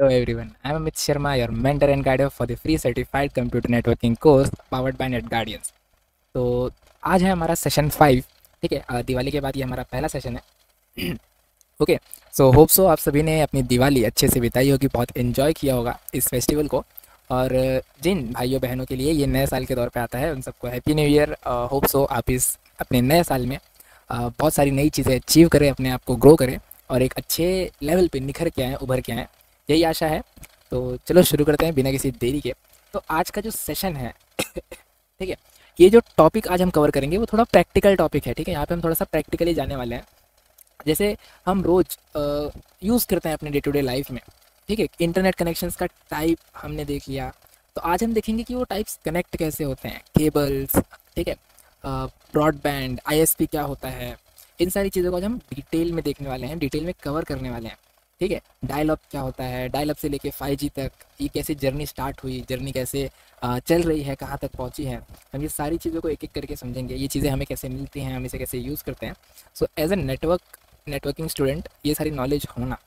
Hello everyone, I am Amit Sharma, your mentor and guide for the free certified computer networking course powered by Net Guardians। तो आज है हमारा session 5। ठीक है, दिवाली के बाद ये हमारा पहला सेशन है। ओके, सो होप सो आप सभी ने अपनी दिवाली अच्छे से बिताई होगी, बहुत एंजॉय किया होगा इस फेस्टिवल को। और जिन भाइयों बहनों के लिए ये नए साल के दौर पे आता है उन सबको happy new year. Hope so आप इस अपने नए साल में बहुत सारी नई चीज़ें अचीव करें, अपने आप को ग्रो करें और एक अच्छे लेवल पे निखर के आएँ, उभर के आएँ, यही आशा है। तो चलो शुरू करते हैं बिना किसी देरी के। तो आज का जो सेशन है ठीक है, ये जो टॉपिक आज हम कवर करेंगे वो थोड़ा प्रैक्टिकल टॉपिक है। ठीक है, यहाँ पे हम थोड़ा सा प्रैक्टिकली जाने वाले हैं। जैसे हम रोज़ यूज़ करते हैं अपने डे टू डे लाइफ में। ठीक है, इंटरनेट कनेक्शंस का टाइप हमने देख लिया। तो आज हम देखेंगे कि वो टाइप्स कनेक्ट कैसे होते हैं, केबल्स। ठीक है, ब्रॉडबैंड, आईएसपी क्या होता है, इन सारी चीज़ों को आज हम डिटेल में देखने वाले हैं, डिटेल में कवर करने वाले हैं। ठीक है, डायल अप क्या होता है, डायल अप से लेके 5G तक ये कैसे जर्नी स्टार्ट हुई, जर्नी कैसे चल रही है, कहाँ तक पहुँची है। हम ये सारी चीज़ों को एक एक करके समझेंगे, ये चीज़ें हमें कैसे मिलती हैं, हम इसे कैसे यूज़ करते हैं। So as a networking student ये सारी नॉलेज होना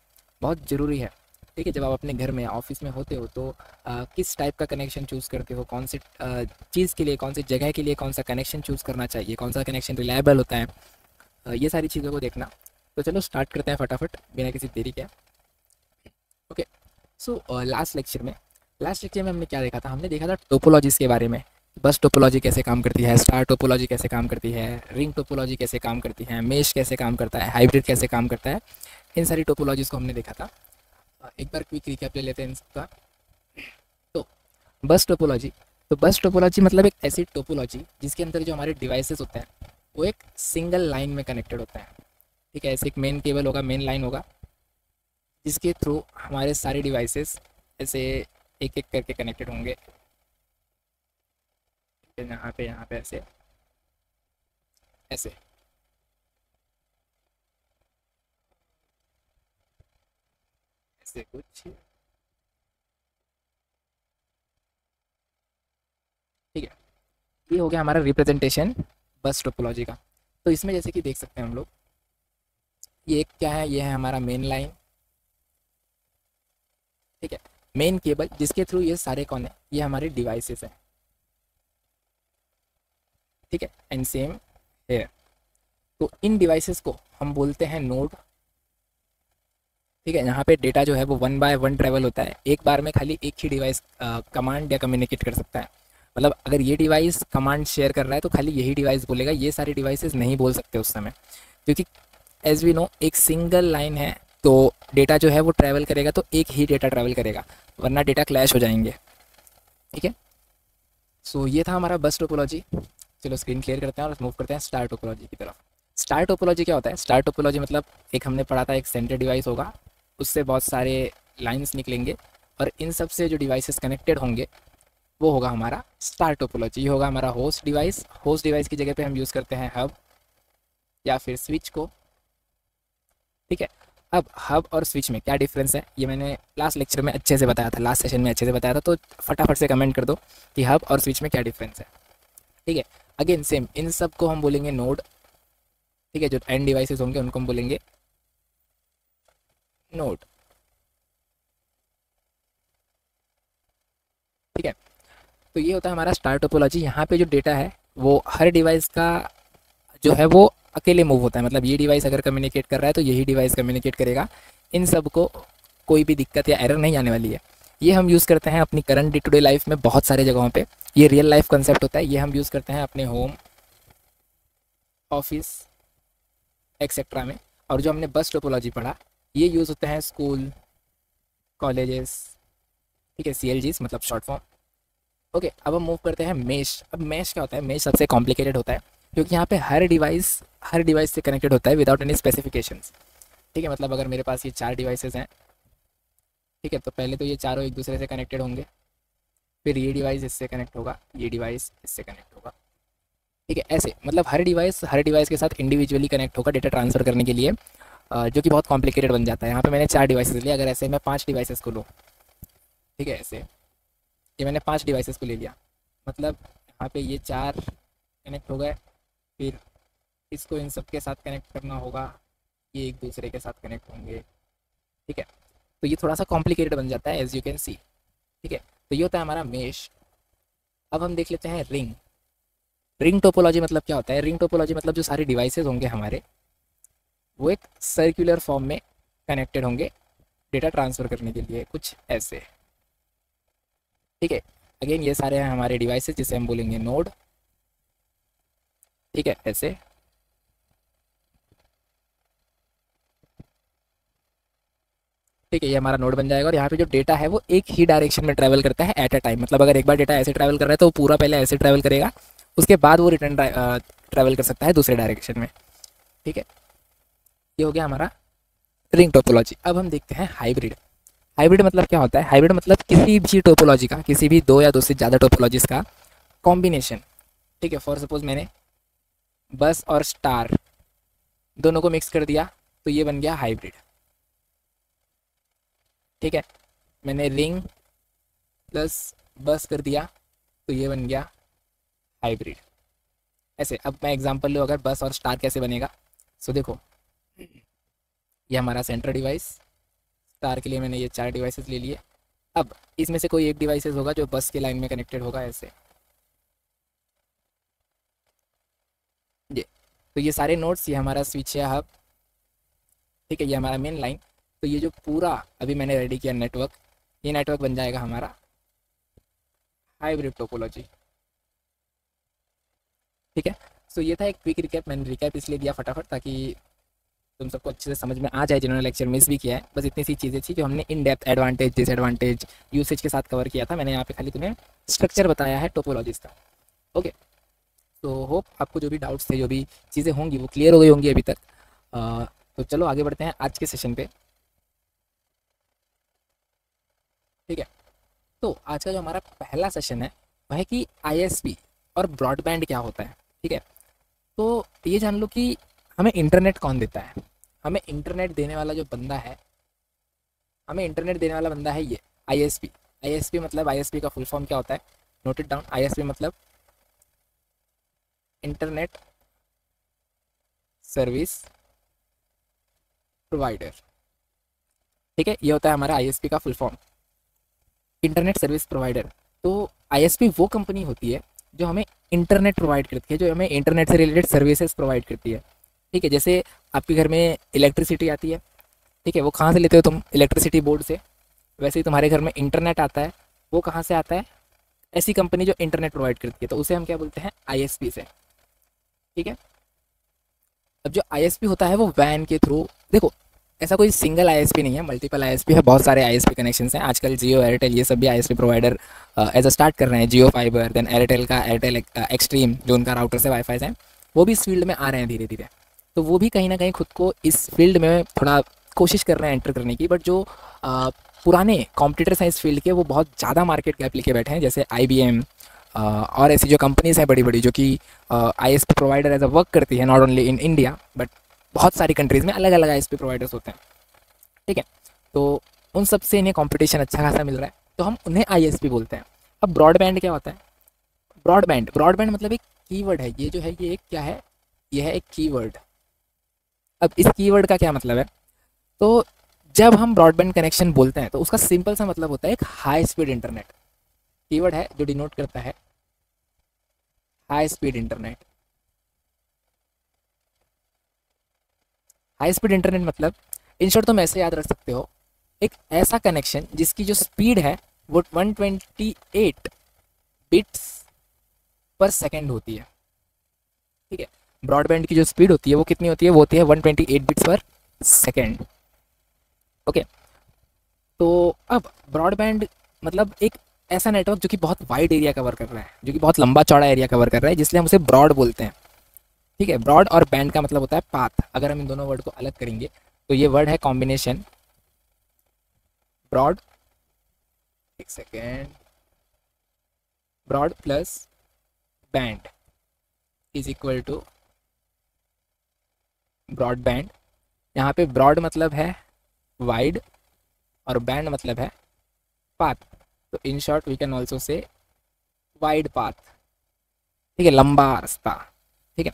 बहुत ज़रूरी है। ठीक है, जब आप अपने घर में, ऑफिस में होते हो तो किस टाइप का कनेक्शन चूज़ करते हो, कौन सी चीज़ के लिए, कौन सी जगह के लिए कौन सा कनेक्शन चूज़ करना चाहिए, कौन सा कनेक्शन रिलायबल होता है, ये सारी चीज़ों को देखना। तो चलो स्टार्ट करते हैं फटाफट बिना किसी देरी के। ओके, सो लास्ट लेक्चर में हमने क्या देखा था, हमने देखा था टोपोलॉजीज़ के बारे में। बस टोपोलॉजी कैसे काम करती है, स्टार टोपोलॉजी कैसे काम करती है, रिंग टोपोलॉजी कैसे काम करती है, मेश कैसे काम करता है, हाइब्रिड कैसे काम करता है। इन सारी टोपोलॉजीज़ को हमने देखा था। एक बार क्विक रिकैप ले लेते हैं इन सबका। तो बस टोपोलॉजी, तो बस टोपोलॉजी मतलब एक ऐसी टोपोलॉजी जिसके अंदर जो हमारे डिवाइसेस होते हैं वो एक सिंगल लाइन में कनेक्टेड होते हैं। ठीक है, ऐसे एक मेन केबल होगा, मेन लाइन होगा, जिसके थ्रू हमारे सारे डिवाइसेस ऐसे एक एक करके कनेक्टेड होंगे। यहाँ पे ऐसे ऐसे। ऐसे कुछ। ठीक है, ये हो गया हमारा रिप्रेजेंटेशन बस टोपोलॉजी का। तो इसमें जैसे कि देख सकते हैं हम लोग, ये एक क्या है, ये है हमारा मेन लाइन। ठीक है, मेन केबल जिसके थ्रू ये सारे कौन है, ये हमारे डिवाइसेस हैं। ठीक है, एंड सेम है। तो इन डिवाइसेस को हम बोलते हैं नोड। ठीक है, यहाँ पे डेटा जो है वो 1 by 1 ट्रैवल होता है, एक बार में खाली एक ही डिवाइस कमांड या कम्युनिकेट कर सकता है। मतलब अगर ये डिवाइस कमांड शेयर कर रहा है तो खाली यही डिवाइस बोलेगा, ये सारे डिवाइसेस नहीं बोल सकते उस समय, क्योंकि एज वी नो एक सिंगल लाइन है। तो डेटा जो है वो ट्रैवल करेगा तो एक ही डेटा ट्रैवल करेगा, वरना डेटा क्लैश हो जाएंगे। ठीक है, सो ये था हमारा बस टोपोलॉजी। चलो स्क्रीन क्लियर करते हैं और मूव करते हैं स्टार टोपोलॉजी की तरफ। स्टार टोपोलॉजी क्या होता है, स्टार टोपोलॉजी मतलब एक हमने पढ़ा था, एक सेंटर डिवाइस होगा, उससे बहुत सारे लाइंस निकलेंगे और इन सब से जो डिवाइसेस कनेक्टेड होंगे वो होगा हमारा स्टार टोपोलॉजी। ये होगा हमारा होस्ट डिवाइस। होस्ट डिवाइस की जगह पे हम यूज़ करते हैं हब या फिर स्विच को। ठीक है, अब हब और स्विच में क्या डिफरेंस है ये मैंने लास्ट लेक्चर में अच्छे से बताया था, लास्ट सेशन में अच्छे से बताया था, तो फटाफट से कमेंट कर दो कि हब और स्विच में क्या डिफरेंस है। ठीक है, अगेन सेम, इन सब को हम बोलेंगे नोड। ठीक है, जो एंड डिवाइसेस होंगे उनको हम बोलेंगे नोड। ठीक है, तो ये होता है हमारा स्टार टोपोलॉजी। यहाँ पे जो डेटा है वो हर डिवाइस का जो है वो अकेले मूव होता है। मतलब ये डिवाइस अगर कम्युनिकेट कर रहा है तो यही डिवाइस कम्युनिकेट करेगा, इन सब को कोई भी दिक्कत या एरर नहीं आने वाली है। ये हम यूज़ करते हैं अपनी current day to day life में बहुत सारे जगहों पे। ये रियल लाइफ कंसेप्ट होता है, ये हम यूज़ करते हैं अपने होम, ऑफिस, एक्सेट्रा में। और जो हमने बस टोपोलॉजी पढ़ा ये यूज़ होते हैं स्कूल, कॉलेजेस। ठीक है, CLGs मतलब शॉर्ट फॉर्म। ओके, अब हम मूव करते हैं मेश। अब मेश क्या होता है, मेश सबसे कॉम्प्लिकेटेड होता है क्योंकि यहाँ पे हर डिवाइस से कनेक्टेड होता है विदाउट एनी स्पेसिफिकेशंस। ठीक है, मतलब अगर मेरे पास ये 4 डिवाइसेस हैं, ठीक है, तो पहले तो ये चारों एक दूसरे से कनेक्टेड होंगे, फिर ये डिवाइस इससे कनेक्ट होगा, ये डिवाइस इससे कनेक्ट होगा। ठीक है, ऐसे मतलब हर डिवाइस के साथ इंडिविजुअली कनेक्ट होगा डेटा ट्रांसफ़र करने के लिए, जो कि बहुत कॉम्प्लिकेटेड बन जाता है। यहाँ पे मैंने 4 डिवाइसेस लिए, अगर ऐसे मैं 5 डिवाइसेस को लूँ, ठीक है, ऐसे ये मैंने 5 डिवाइसेस को ले लिया, मतलब यहाँ पे ये 4 कनेक्ट हो गए, फिर इसको इन सब के साथ कनेक्ट करना होगा, ये एक दूसरे के साथ कनेक्ट होंगे। ठीक है, तो ये थोड़ा सा कॉम्प्लिकेटेड बन जाता है एज यू कैन सी। ठीक है, तो ये होता है हमारा मेश। अब हम देख लेते हैं रिंग। रिंग टोपोलॉजी मतलब क्या होता है? रिंग टोपोलॉजी मतलब जो सारे डिवाइसेस होंगे हमारे, वो एक सर्कुलर फॉर्म में कनेक्टेड होंगे डेटा ट्रांसफ़र करने के लिए, कुछ ऐसे। ठीक है, अगेन ये सारे हैं हमारे डिवाइसेस जिसे हम बोलेंगे नोड। ठीक है, ऐसे। ठीक है, ये हमारा नोड बन जाएगा और यहाँ पे जो डेटा है वो एक ही डायरेक्शन में ट्रैवल करता है एट अ टाइम। मतलब अगर एक बार डेटा ऐसे ट्रैवल कर रहा है तो वो पूरा पहले ऐसे ट्रैवल करेगा, उसके बाद वो रिटर्न ट्रैवल कर सकता है दूसरे डायरेक्शन में। ठीक है, ये हो गया हमारा रिंग टोपोलॉजी। अब हम देखते हैं हाइब्रिड। हाइब्रिड मतलब क्या होता है? हाइब्रिड मतलब किसी भी टोपोलॉजी का, किसी भी दो या दो से ज़्यादा टोपोलॉजीज का कॉम्बिनेशन। ठीक है, फॉर सपोज मैंने बस और स्टार दोनों को मिक्स कर दिया तो ये बन गया हाइब्रिड। ठीक है, मैंने रिंग प्लस बस कर दिया तो ये बन गया हाइब्रिड। ऐसे अब मैं एग्जांपल लूँ, अगर बस और स्टार कैसे बनेगा। सो देखो, ये हमारा सेंटर डिवाइस, स्टार के लिए मैंने ये 4 डिवाइसेस ले लिए। अब इसमें से कोई एक डिवाइसेस होगा जो बस के लाइन में कनेक्टेड होगा ऐसे। ये तो ये सारे नोड्स, ये हमारा स्विच है हब। ठीक है, ये हमारा मेन लाइन। तो ये जो पूरा अभी मैंने रेडी किया नेटवर्क, ये नेटवर्क बन जाएगा हमारा हाइब्रिड टोपोलॉजी। ठीक है, सो ये था एक क्विक रिकैप। मैंने रिकैप इसलिए दिया फटाफट ताकि तुम सबको अच्छे से समझ में आ जाए, जिन्होंने लेक्चर मिस भी किया है। बस इतनी सी चीज़ें थी जो हमने in depth advantage disadvantage usage के साथ कवर किया था। मैंने यहाँ पे खाली तुम्हें स्ट्रक्चर बताया है टोपोलॉजीज का। ओके, तो होप आपको जो भी डाउट्स थे, जो भी चीज़ें होंगी वो क्लियर हो गई होंगी अभी तक। तो चलो आगे बढ़ते हैं आज के सेशन पे। ठीक है, तो आज का जो हमारा पहला सेशन है वह है कि आईएसपी और ब्रॉडबैंड क्या होता है। ठीक है, तो ये जान लो कि हमें इंटरनेट कौन देता है। हमें इंटरनेट देने वाला जो बंदा है, हमें इंटरनेट देने वाला बंदा है ये आईएसपी। आईएसपी मतलब, आईएसपी का फुल फॉर्म क्या होता है? Note it down. आईएसपी मतलब इंटरनेट सर्विस प्रोवाइडर। ठीक है, ये होता है हमारा आईएसपी का full form, internet service provider. तो आईएसपी वो कंपनी होती है जो हमें इंटरनेट प्रोवाइड करती है, जो हमें इंटरनेट से रिलेटेड सर्विसेज प्रोवाइड करती है। ठीक है, जैसे आपके घर में इलेक्ट्रिसिटी आती है, ठीक है, वो कहाँ से लेते हो तुम? इलेक्ट्रिसिटी बोर्ड से। वैसे ही तुम्हारे घर में इंटरनेट आता है, वो कहाँ से आता है? ऐसी कंपनी जो इंटरनेट प्रोवाइड करती है, तो उसे हम क्या बोलते हैं? आईएसपी से। ठीक है, अब जो आईएसपी होता है वो वैन के थ्रू, देखो ऐसा कोई सिंगल आईएसपी नहीं है, मल्टीपल आईएसपी है, बहुत सारे आईएसपी कनेक्शंस हैं। आजकल जियो, एयरटेल, ये सब भी ISP provider as a start कर रहे हैं। जियो फाइबर, देन एयरटेल का एयरटेल एक्सट्रीम जो उनका राउटर से वाईफाई है, वो भी इस फील्ड में आ रहे हैं धीरे धीरे। तो वो भी कहीं ना कहीं खुद को इस फील्ड में थोड़ा कोशिश कर रहे हैं एंटर करने की। बट जो पुराने कॉम्पिटिटर्स हैं इस फील्ड के, वो बहुत ज़्यादा मार्केट गैप लेके बैठे हैं, जैसे IBM और ऐसी जो कंपनीज़ हैं बड़ी बड़ी, जो कि ISP provider as a work करती है, not only in India but बहुत सारी कंट्रीज़ में अलग अलग आईएसपी प्रोवाइडर्स होते हैं। ठीक है, तो उन सब से इन्हें कंपटीशन अच्छा खासा मिल रहा है, तो हम उन्हें आईएसपी बोलते हैं। अब ब्रॉडबैंड क्या होता है? ब्रॉडबैंड, ब्रॉडबैंड मतलब एक कीवर्ड है। ये जो है ये एक क्या है? ये है एक कीवर्ड। अब इस कीवर्ड का क्या मतलब है? तो जब हम ब्रॉडबैंड कनेक्शन बोलते हैं तो उसका सिंपल सा मतलब होता है एक हाई स्पीड इंटरनेट। कीवर्ड है जो डिनोट करता है high speed internet. High speed internet मतलब, इन शॉर्ट तुम ऐसे याद रख सकते हो, एक ऐसा कनेक्शन जिसकी जो स्पीड है वो 128 बिट्स पर सेकेंड होती है। ठीक है, ब्रॉडबैंड की जो स्पीड होती है वो कितनी होती है? वो होती है 128 बिट्स पर सेकेंड। ओके, तो अब ब्रॉडबैंड मतलब एक ऐसा नेटवर्क जो कि बहुत वाइड एरिया कवर कर रहा है, जो कि बहुत लंबा चौड़ा एरिया कवर कर रहा है, जिसलिए हम उसे ब्रॉड बोलते हैं। ठीक है, ब्रॉड और बैंड का मतलब होता है पाथ। अगर हम इन दोनों वर्ड को अलग करेंगे तो ये वर्ड है कॉम्बिनेशन ब्रॉड, एक second, broad plus band is equal to broadband. यहाँ पे ब्रॉड मतलब है वाइड और बैंड मतलब है पाथ। तो in short we can also say wide path. ठीक है, लंबा रास्ता। ठीक है,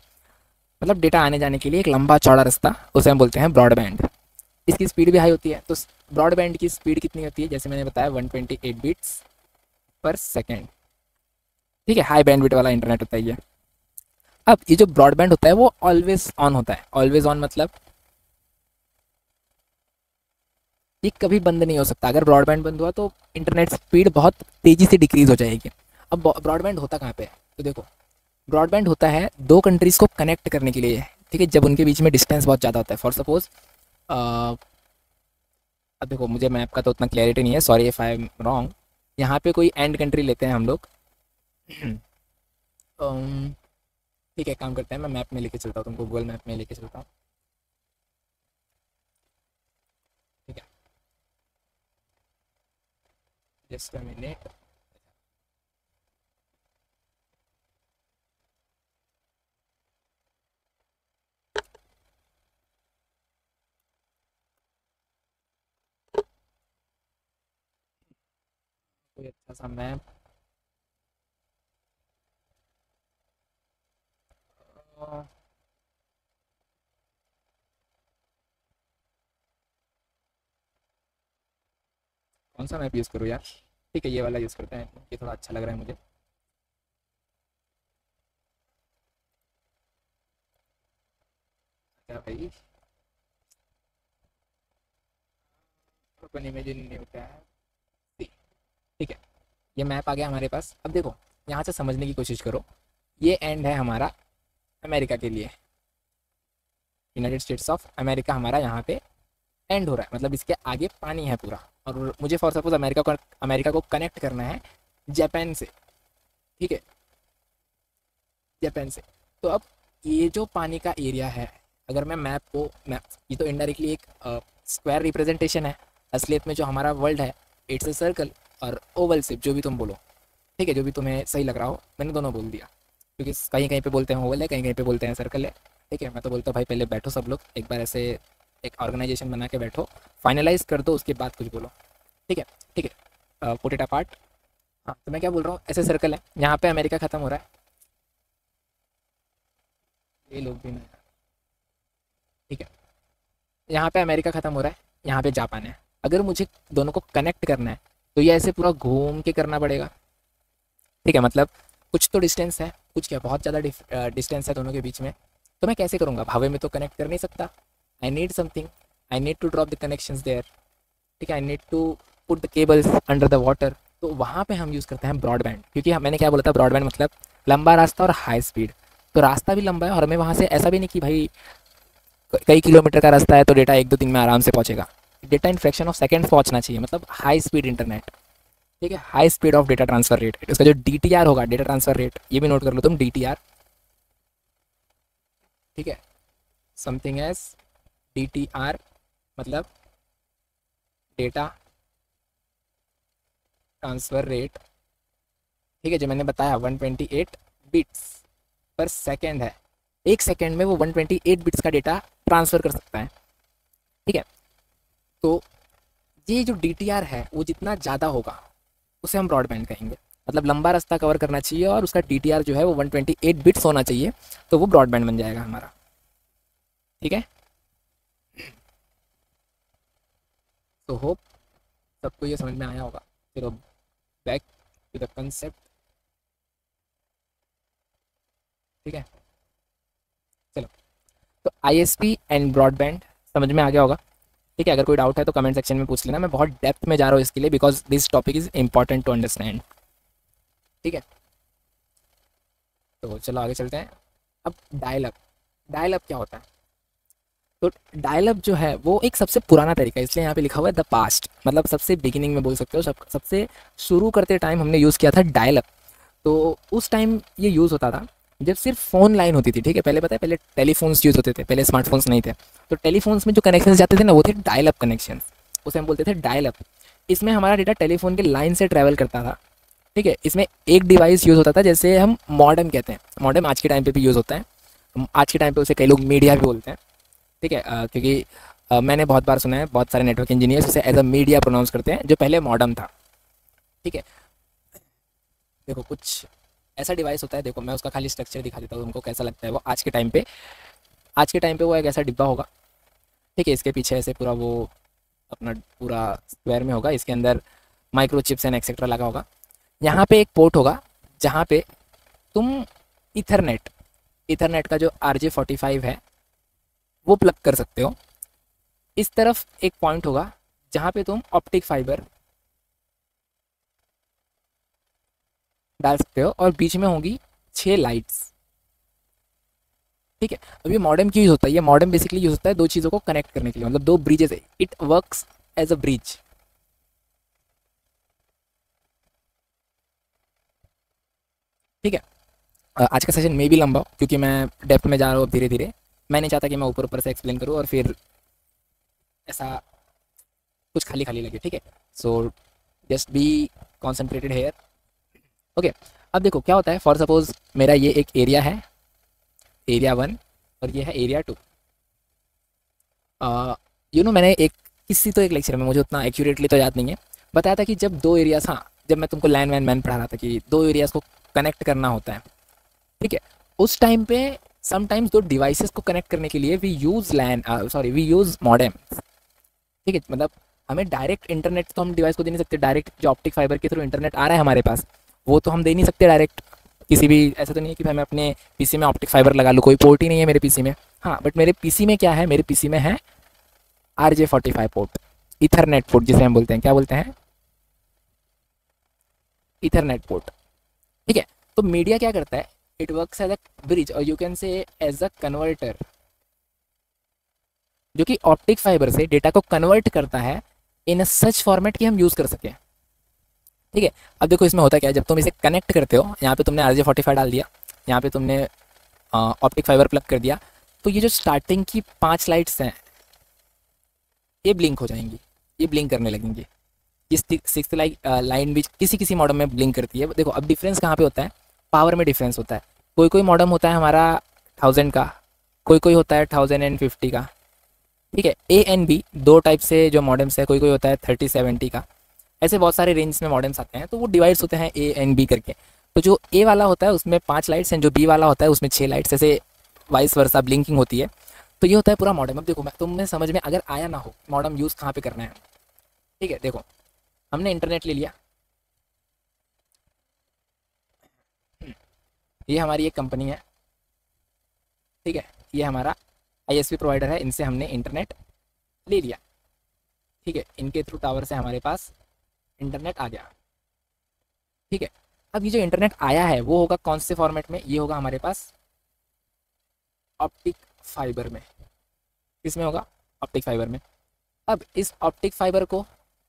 मतलब डेटा आने जाने के लिए एक लंबा चौड़ा रास्ता, उसे हम बोलते हैं ब्रॉडबैंड। इसकी स्पीड भी हाई होती है। तो ब्रॉडबैंड की स्पीड कितनी होती है, जैसे मैंने बताया 128 बिट्स पर सेकेंड। ठीक है, हाई बैंडविड्थ वाला इंटरनेट होता है ये। अब ये जो ब्रॉडबैंड होता है वो ऑलवेज ऑन होता है। ऑलवेज ऑन मतलब ये कभी बंद नहीं हो सकता। अगर ब्रॉडबैंड बंद हुआ तो इंटरनेट स्पीड बहुत तेज़ी से डिक्रीज हो जाएगी। अब ब्रॉडबैंड होता कहाँ पे है, तो देखो ब्रॉडबैंड होता है दो कंट्रीज़ को कनेक्ट करने के लिए। ठीक है, जब उनके बीच में डिस्टेंस बहुत ज़्यादा होता है। फॉर सपोज अब देखो मुझे मैप का तो उतना क्लैरिटी नहीं है, sorry if I am wrong. यहाँ पे कोई एंड कंट्री लेते हैं हम लोग। ठीक है, काम करते हैं, मैं मैप में लेके चलता हूँ तुमको, गूगल मैप में लेके चलता हूँ। ठीक है, जस्ट अ मिनट। कोई अच्छा सा मैप, कौन सा मैप यूज़ करूँ यार। ठीक है, ये वाला यूज़ करते हैं, ये थोड़ा अच्छा लग रहा है मुझे। क्या भाई, ओपन इमेज नहीं होता है। ठीक है, ये मैप आ गया हमारे पास। अब देखो यहाँ से समझने की कोशिश करो। ये एंड है हमारा अमेरिका के लिए, यूनाइटेड स्टेट्स ऑफ अमेरिका हमारा यहाँ पे एंड हो रहा है, मतलब इसके आगे पानी है पूरा। और मुझे फॉर सपोज अमेरिका को कनेक्ट करना है जापान से। ठीक है, जापान से। तो अब ये जो पानी का एरिया है, अगर मैं मैप ये तो इनडायरेक्टली एक स्क्वायर रिप्रेजेंटेशन है। असलियत में जो हमारा वर्ल्ड है इट्स ए सर्कल और ओवल शेप, जो भी तुम बोलो। ठीक है, जो भी तुम्हें सही लग रहा हो, मैंने दोनों बोल दिया क्योंकि कहीं कहीं पे बोलते हैं ओवल है, कहीं कहीं पे बोलते हैं सर्कल है। ठीक है, मैं तो बोलता हूँ भाई पहले बैठो सब लोग एक बार ऐसे, एक ऑर्गेनाइजेशन बना के बैठो, फाइनलाइज कर दो, उसके बाद कुछ बोलो। ठीक है, ठीक है, पुट इट अपार्ट। हाँ, तो मैं क्या बोल रहा हूँ, ऐसे सर्कल है, यहाँ पे अमेरिका खत्म हो रहा है, ये लोग भी नहीं। ठीक है, यहाँ पे अमेरिका खत्म हो रहा है, यहाँ पे जापान है। अगर मुझे दोनों को कनेक्ट करना है तो ये ऐसे पूरा घूम के करना पड़ेगा। ठीक है, मतलब कुछ तो डिस्टेंस है, कुछ क्या बहुत ज़्यादा डिस्टेंस है दोनों के बीच में। तो मैं कैसे करूँगा, हवा में तो कनेक्ट कर नहीं सकता। I need something, I need to drop the connections there. ठीक है, I need to put the cables under the water. तो वहाँ पे हम यूज़ करते हैं ब्रॉडबैंड, क्योंकि मैंने क्या बोला था, ब्रॉडबैंड मतलब लंबा रास्ता और हाई स्पीड। तो रास्ता भी लंबा है और हमें वहाँ से ऐसा भी नहीं कि भाई कई किलोमीटर का रास्ता है तो डेटा 1-2 दिन में आराम से पहुँचेगा। Data in fraction of seconds पहुँचना चाहिए, मतलब हाई स्पीड इंटरनेट। ठीक है, high speed of data transfer rate, उसका जो DTR होगा, डेटा ट्रांसफर रेट, ये भी नोट कर लो तुम, DTR। ठीक है, समथिंग एज DTR मतलब डेटा ट्रांसफर रेट। ठीक है, जो मैंने बताया 128 बिट्स पर सेकेंड है। एक सेकेंड में वो 128 बिट्स का डेटा ट्रांसफ़र कर सकता है। ठीक है, तो ये जो DTR है वो जितना ज़्यादा होगा उसे हम ब्रॉडबैंड कहेंगे। मतलब लंबा रास्ता कवर करना चाहिए और उसका DTR जो है वो 128 बिट्स होना चाहिए, तो वो ब्रॉडबैंड बन जाएगा हमारा। ठीक है, तो होप सबको ये समझ में आया होगा। चलो बैक टू द कंसेप्ट। ठीक है, चलो, तो ISP एंड ब्रॉडबैंड समझ में आ गया होगा। ठीक है, अगर कोई डाउट है तो कमेंट सेक्शन में पूछ लेना, मैं बहुत डेप्थ में जा रहा हूँ इसके लिए, because this topic is important to understand. ठीक है, तो चलो आगे चलते हैं। अब डायल अप, डायल अप क्या होता है। तो डायल अप जो है वो एक सबसे पुराना तरीका है, इसलिए यहाँ पे लिखा हुआ है द पास्ट, मतलब सबसे बिगिनिंग में बोल सकते हो, सबसे शुरू करते टाइम हमने यूज़ किया था डायल अप। तो उस टाइम ये यूज़ होता था जब सिर्फ फ़ोन लाइन होती थी। ठीक है, पहले पता है, पहले टेलीफोन्स यूज़ होते थे, पहले स्मार्टफोन्स नहीं थे। तो टेलीफोन्स में जो कनेक्शन जाते थे ना वो थे डायल अप कनेक्शन, उसे हम बोलते थे डायल अप। इसमें हमारा डेटा टेलीफोन के लाइन से ट्रैवल करता था। ठीक है, इसमें एक डिवाइस यूज़ होता था, जैसे हम मॉडेम कहते हैं। मॉडेम आज के टाइम पे भी यूज़ होता है, आज के टाइम पे उसे कई लोग मीडिया भी बोलते हैं। ठीक है, क्योंकि मैंने बहुत बार सुना है, बहुत सारे नेटवर्क इंजीनियर्स उसे एज अ मीडिया प्रोनाउंस करते हैं, जो पहले मॉडेम था। ठीक है, देखो कुछ ऐसा डिवाइस होता है, देखो मैं उसका खाली स्ट्रक्चर दिखा देता हूँ तुमको कैसा लगता है वो आज के टाइम पे। आज के टाइम पे वो एक ऐसा डिब्बा होगा। ठीक है। इसके पीछे ऐसे पूरा वो अपना पूरा स्क्वायर में होगा, इसके अंदर माइक्रोचिप्स एंड एक्सेट्रा लगा होगा। यहाँ पे एक पोर्ट होगा जहाँ पे तुम इथरनेट इथरनेट का जो RJ45 है वो प्लग कर सकते हो। इस तरफ एक पॉइंट होगा जहाँ पे तुम ऑप्टिक फाइबर डाल सकते हो, और बीच में होंगी 6 लाइट्स। ठीक है। अब ये मॉडेम क्यों यूज होता है? ये मॉडेम बेसिकली यूज होता है दो चीज़ों को कनेक्ट करने के लिए, मतलब दो ब्रिजेस है। It works as a bridge. ठीक है। आज का सेशन में भी लंबा हो क्योंकि मैं डेप्थ में जा रहा हूँ अब धीरे धीरे। मैं नहीं चाहता कि मैं ऊपर ऊपर से एक्सप्लेन करूँ और फिर ऐसा कुछ खाली खाली लगे। ठीक है। So just be concentrated here. Okay. अब देखो क्या होता है, फॉर सपोज मेरा ये एक एरिया है, एरिया 1, और ये है एरिया 2। मैंने एक लेक्चर में, मुझे उतना एक्यूरेटली तो याद नहीं है, बताया था कि जब दो एरियाज, हाँ जब मैं तुमको लैन वैन मैन पढ़ा रहा था कि दो एरियाज को कनेक्ट करना होता है। ठीक है। उस टाइम पे समटाइम्स दो डिवाइसेस को कनेक्ट करने के लिए वी यूज़ मॉडेम। ठीक है। मतलब हमें डायरेक्ट इंटरनेट तो हम डिवाइस को दे नहीं सकते, डायरेक्ट जो ऑप्टिक फाइबर के थ्रू इंटरनेट आ रहा है हमारे पास वो तो हम दे नहीं सकते डायरेक्ट किसी भी। ऐसा तो नहीं है कि मैं अपने पीसी में ऑप्टिक फाइबर लगा लूँ, कोई पोर्ट ही नहीं है मेरे पीसी में। हाँ, बट मेरे पीसी में क्या है, मेरे पीसी में है RJ45 पोर्ट, इथरनेट पोर्ट जिसे हम बोलते हैं, क्या बोलते हैं, इथरनेट पोर्ट। ठीक है। तो मीडिया क्या करता है, it works as a bridge और you can say as a converter, जो कि ऑप्टिक फाइबर से डेटा को कन्वर्ट करता है इन सच फॉर्मेट कि हम यूज़ कर सकें। ठीक है। अब देखो इसमें होता क्या है, जब तुम इसे कनेक्ट करते हो, यहाँ पे तुमने RJ45 डाल दिया, यहाँ पे तुमने ऑप्टिक फाइबर प्लग कर दिया, तो ये जो स्टार्टिंग की 5 लाइट्स हैं ये ब्लिंक हो जाएंगी, ये ब्लिंक करने लगेंगी। ये 6th लाइन भी किसी किसी मॉडम में ब्लिंक करती है। देखो अब डिफरेंस कहाँ पे होता है, पावर में डिफरेंस होता है। कोई कोई मॉडम होता है हमारा 1000 का, कोई कोई होता है 1050 का। ठीक है। A and B दो टाइप से जो मॉडम्स है, कोई कोई होता है 3070 का। ऐसे बहुत सारे रेंज में मॉडम्स आते हैं, तो वो डिवाइड्स होते हैं A and B करके। तो जो A वाला होता है उसमें 5 लाइट्स हैं, जो B वाला होता है उसमें 6 लाइट्स, ऐसे वाइस वर्सा ब्लिंकिंग होती है। तो ये होता है पूरा मॉडम। अब देखो मैं तुमने समझ में अगर आया ना हो मॉडम यूज़ कहाँ पे करना है। ठीक है। देखो हमने इंटरनेट ले लिया, ये हमारी एक कंपनी है। ठीक है। ये हमारा ISP प्रोवाइडर है, इनसे हमने इंटरनेट ले लिया। ठीक है। इनके थ्रू टावर से हमारे पास इंटरनेट आ गया। ठीक है। अब ये जो इंटरनेट आया है वो होगा कौन से फॉर्मेट में, ये होगा हमारे पास ऑप्टिक फाइबर में। किसमें होगा, ऑप्टिक फाइबर में। अब इस ऑप्टिक फाइबर को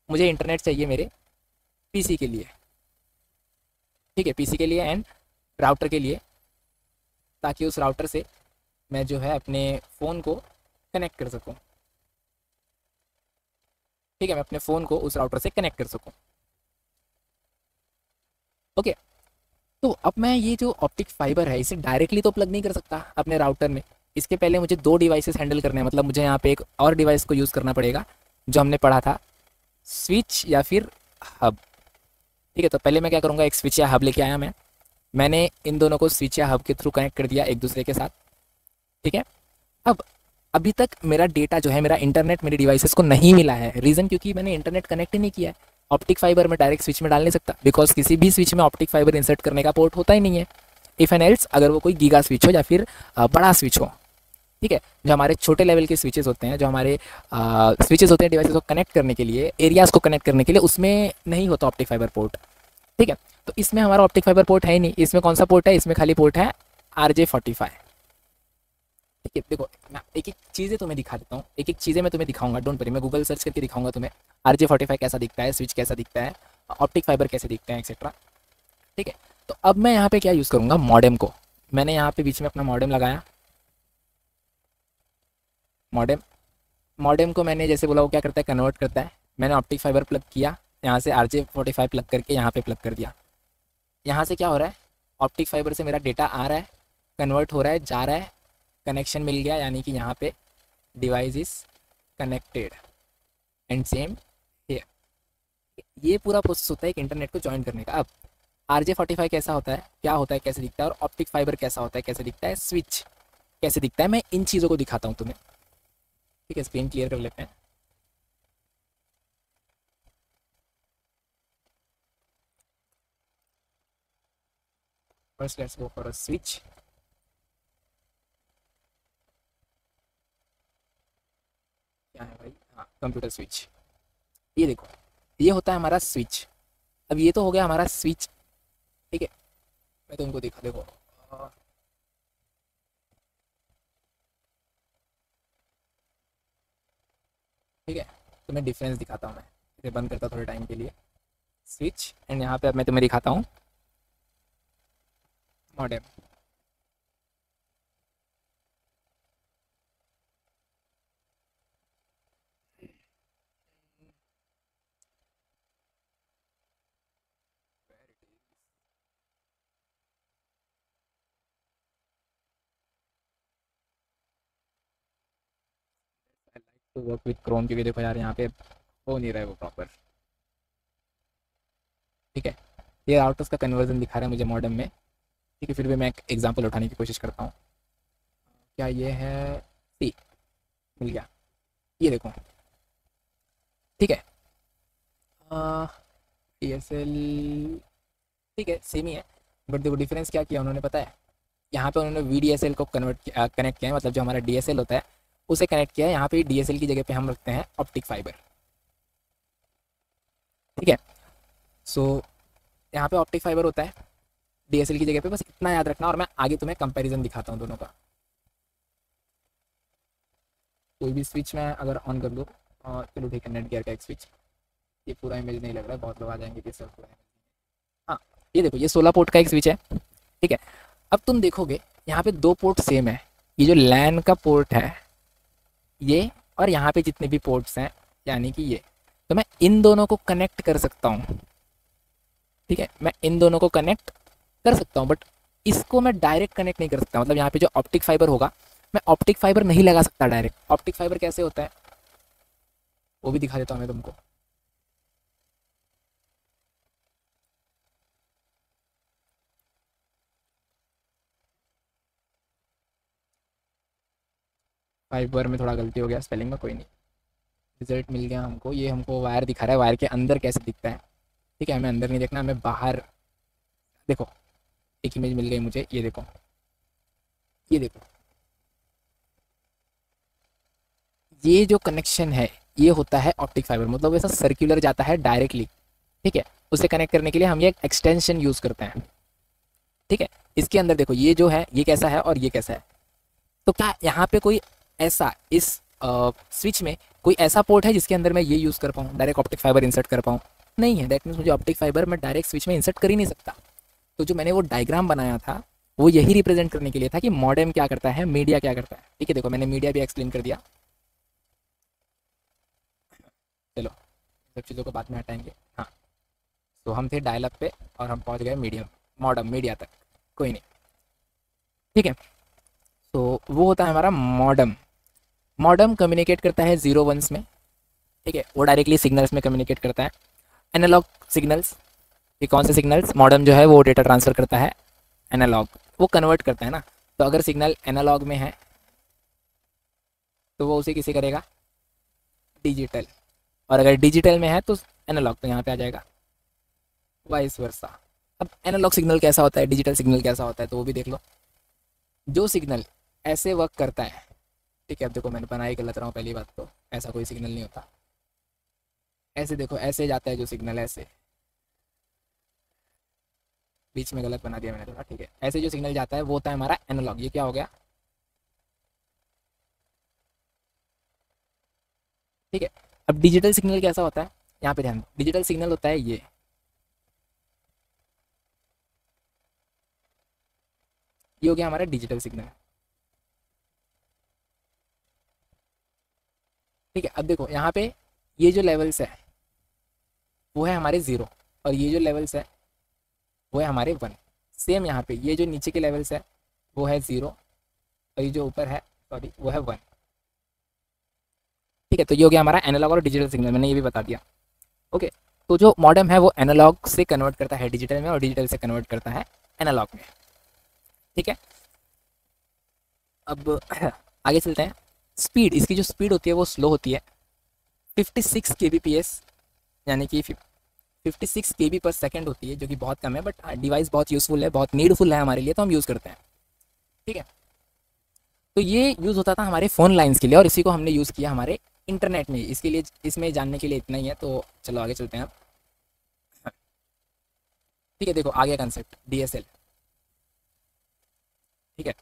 मुझे इंटरनेट चाहिए मेरे पीसी के लिए। ठीक है। पीसी के लिए एंड राउटर के लिए, ताकि उस राउटर से मैं जो है अपने फ़ोन को कनेक्ट कर सकूं। ठीक है। मैं अपने फ़ोन को उस राउटर से कनेक्ट कर सकूं। ओके। तो अब मैं ये जो ऑप्टिक फाइबर है इसे डायरेक्टली तो प्लग नहीं कर सकता अपने राउटर में। इसके पहले मुझे दो डिवाइसेस हैंडल करने हैं, मतलब मुझे यहाँ पे एक और डिवाइस को यूज़ करना पड़ेगा जो हमने पढ़ा था, स्विच या फिर हब। ठीक है। तो पहले मैं क्या करूँगा, एक स्विच या हब लेके आया मैंने इन दोनों को स्विच या हब के थ्रू कनेक्ट कर दिया एक दूसरे के साथ। ठीक है। अब अभी तक मेरा डेटा जो है, मेरा इंटरनेट मेरे डिवाइसेस को नहीं मिला है। रीज़न क्योंकि मैंने इंटरनेट कनेक्ट ही नहीं किया है। ऑप्टिक फाइबर में डायरेक्ट स्विच में डाल नहीं सकता, बिकॉज किसी भी स्विच में ऑप्टिक फाइबर इंसर्ट करने का पोर्ट होता ही नहीं है। इफ़ एंड एल्स अगर वो कोई गीगा स्विच हो या फिर बड़ा स्विच हो। ठीक है। जो हमारे छोटे लेवल के स्विचेस होते हैं, जो हमारे स्विचेस होते हैं डिवाइसेस को कनेक्ट करने के लिए, एरियाज़ को कनेक्ट करने के लिए, उसमें नहीं होता ऑप्टिक फाइबर पोर्ट। ठीक है। तो इसमें हमारा ऑप्टिक फाइबर पोर्ट है ही नहीं। इसमें कौन सा पोर्ट है, इसमें खाली पोर्ट है RJ45। ठीक है। देखो मैं एक एक चीज़ें तुम्हें दिखा देता हूँ, एक एक चीज़ें मैं तुम्हें दिखाऊंगा, डोंट वरी। मैं गूगल सर्च करके दिखाऊंगा तुम्हें RJ45 कैसा दिखता है, स्विच कैसा दिखता है, ऑप्टिक फाइबर कैसे दिखते हैं, एक्सेट्रा। ठीक है। तो अब मैं यहाँ पे क्या यूज़ करूँगा, मॉडेम को। मैंने यहाँ पे बीच में अपना मॉडेम लगाया। मॉडेम को मैंने जैसे बोला वो क्या करता है, कन्वर्ट करता है। मैंने ऑप्टिक फाइबर प्लग किया, यहाँ से RJ45 प्लग करके यहाँ पे प्लग कर दिया। यहाँ से क्या हो रहा है, ऑप्टिक फाइबर से मेरा डेटा आ रहा है, कन्वर्ट हो रहा है, जा रहा है, कनेक्शन मिल गया, यानी कि यहाँ पे device is connected and same here. ये पूरा प्रोसेस होता है एक इंटरनेट को ज्वाइन करने का। अब RJ45 कैसा होता है, क्या होता है, कैसे दिखता है, और ऑप्टिक फाइबर कैसा होता है, कैसे दिखता है, स्विच कैसे दिखता है, मैं इन चीज़ों को दिखाता हूँ तुम्हें। ठीक है, स्क्रीन क्लियर कर लेते हैं। First let's go for a switch. क्या है भाई, हाँ कंप्यूटर स्विच। ये देखो, ये होता है हमारा स्विच। अब ये तो हो गया हमारा स्विच, ठीक है। मैं तुमको दिखा, देखो ठीक है, तो मैं डिफरेंस दिखाता हूँ। मैं इसे बंद करता हूँ थोड़े टाइम के लिए, स्विच, एंड यहाँ पे अब मैं तुम्हें दिखाता हूँ modem. To work with Chrome, क्योंकि देखो यार यहाँ पे हो नहीं रहा है वो प्रॉपर, ठीक है। ये आउटर्स का कन्वर्जन दिखा रहा है मुझे मॉडेम में, ठीक है। फिर भी मैं एक एग्जांपल उठाने की कोशिश करता हूँ। क्या ये है, सी, मिल गया, ये देखो, ठीक है। DSL, ठीक है, सेम ही है, बट देखो डिफरेंस क्या किया उन्होंने पता है। यहाँ पे उन्होंने VDSL को कनेक्ट किया है, मतलब जो हमारा DSL होता है उसे कनेक्ट किया है। यहाँ पे DSL की जगह पे हम रखते हैं ऑप्टिक फाइबर, ठीक है। सो यहाँ पे ऑप्टिक फाइबर होता है DSL की जगह पे, बस इतना याद रखना। और मैं आगे तुम्हें कंपैरिजन दिखाता हूँ दोनों का। कोई भी स्विच मैं अगर ऑन कर दूँ, चलो ठीक है, नेट गियर का एक स्विच, ये पूरा इमेज नहीं लग रहा है, बहुत लोग आ जाएंगे कि सर पूरा इमेज। हाँ, ये देखो, ये 16 पोर्ट का एक स्विच है, ठीक है। अब तुम देखोगे यहाँ पे दो पोर्ट सेम है, ये जो लैन का पोर्ट है ये, और यहाँ पे जितने भी पोर्ट्स हैं यानी कि ये, तो मैं इन दोनों को कनेक्ट कर सकता हूँ, ठीक है। मैं इन दोनों को कनेक्ट कर सकता हूँ, बट इसको मैं डायरेक्ट कनेक्ट नहीं कर सकता। मतलब यहाँ पे जो ऑप्टिक फाइबर होगा, मैं ऑप्टिक फाइबर नहीं लगा सकता डायरेक्ट। ऑप्टिक फाइबर कैसे होता है वो भी दिखा देता हूँ मैं तुमको। फाइबर में थोड़ा गलती हो गया स्पेलिंग में, कोई नहीं। रिजल्ट मिल गया हमको, ये हमको वायर दिखा रहा है, वायर के अंदर कैसे दिखता है, ठीक है। हमें अंदर नहीं देखना, हमें बाहर। देखो एक इमेज मिल गई मुझे, ये देखो, ये देखो, ये जो कनेक्शन है ये होता है ऑप्टिक फाइबर, मतलब ऐसा सर्कुलर जाता है डायरेक्टली, ठीक है। उसे कनेक्ट करने के लिए हम ये एक्सटेंशन यूज़ करते हैं, ठीक है। इसके अंदर देखो ये जो है ये कैसा है और ये कैसा है। तो क्या यहाँ पे कोई ऐसा इस स्विच में कोई ऐसा पोर्ट है जिसके अंदर मैं ये यूज़ कर पाऊँ, डायरेक्ट ऑप्टिक फाइबर इंसर्ट कर पाऊँ? नहीं है। दैट मीन्स मुझे ऑप्टिक फाइबर मैं डायरेक्ट स्विच में इंसर्ट कर ही नहीं सकता। तो जो मैंने वो डायग्राम बनाया था वो यही रिप्रेजेंट करने के लिए था कि मॉडेम क्या करता है, मीडिया क्या करता है, ठीक है। देखो मैंने मीडिया भी एक्सप्लेन कर दिया। चलो सब चीज़ों को बाद में हटाएंगे। हाँ, तो हम थे डायल अप पे और हम पहुंच गए मीडियम, मॉडम, मीडिया तक, कोई नहीं, ठीक है। तो वो होता है हमारा मॉडम। मॉडम कम्युनिकेट करता है जीरो वंस में, ठीक है। वो डायरेक्टली सिग्नल्स में कम्युनिकेट करता है, एनालॉग सिग्नल्स। ये कौन से सिग्नल्स, मॉडम जो है वो डेटा ट्रांसफ़र करता है एनालॉग, वो कन्वर्ट करता है ना। तो अगर सिग्नल एनालॉग में है तो वो उसे किसे करेगा, डिजिटल। और अगर डिजिटल में है तो एनालॉग, तो यहाँ पे आ जाएगा वाइस वर्सा। अब एनालॉग सिग्नल कैसा होता है, डिजिटल सिग्नल कैसा होता है, तो वो भी देख लो। जो सिग्नल ऐसे वर्क करता है, ठीक है। अब देखो मैंने बनाई गलत रहा हूँ, पहली बात तो ऐसा कोई सिग्नल नहीं होता। ऐसे देखो, ऐसे जाता है जो सिग्नल, ऐसे बीच में गलत बना दिया मैंने थोड़ा, ठीक है। ऐसे जो सिग्नल जाता है वो होता है हमारा एनालॉग। ये क्या हो गया, ठीक है। अब डिजिटल सिग्नल कैसा होता है, यहाँ पे ध्यान, डिजिटल सिग्नल होता है ये हो गया हमारा डिजिटल सिग्नल, ठीक है। अब देखो यहाँ पे ये जो लेवल्स है वो है हमारे ज़ीरो, और ये जो लेवल्स है वो है हमारे वन। सेम यहाँ पे ये जो नीचे के लेवल्स है वो है ज़ीरो, और ये जो ऊपर है, सॉरी, वो है वन, ठीक है। तो ये हो गया हमारा एनालॉग और डिजिटल सिग्नल, मैंने ये भी बता दिया, ओके। तो जो मॉडेम है वो एनालॉग से कन्वर्ट करता है डिजिटल में, और डिजिटल से कन्वर्ट करता है एनालॉग में, ठीक है। अब आगे चलते हैं। स्पीड, इसकी जो स्पीड होती है वो स्लो होती है, 56 kbps, यानी कि 56 kb पर सेकेंड होती है, जो कि बहुत कम है, बट डिवाइस बहुत यूज़फुल है, बहुत नीडफुल है हमारे लिए, तो हम यूज़ करते हैं। ठीक है, तो ये यूज़ होता था हमारे फ़ोन लाइन्स के लिए, और इसी को हमने यूज़ किया हमारे इंटरनेट में। इसके लिए, इसमें जानने के लिए इतना ही है, तो चलो आगे चलते हैं अब। ठीक है, देखो आगे कंसेप्ट DSL। ठीक है,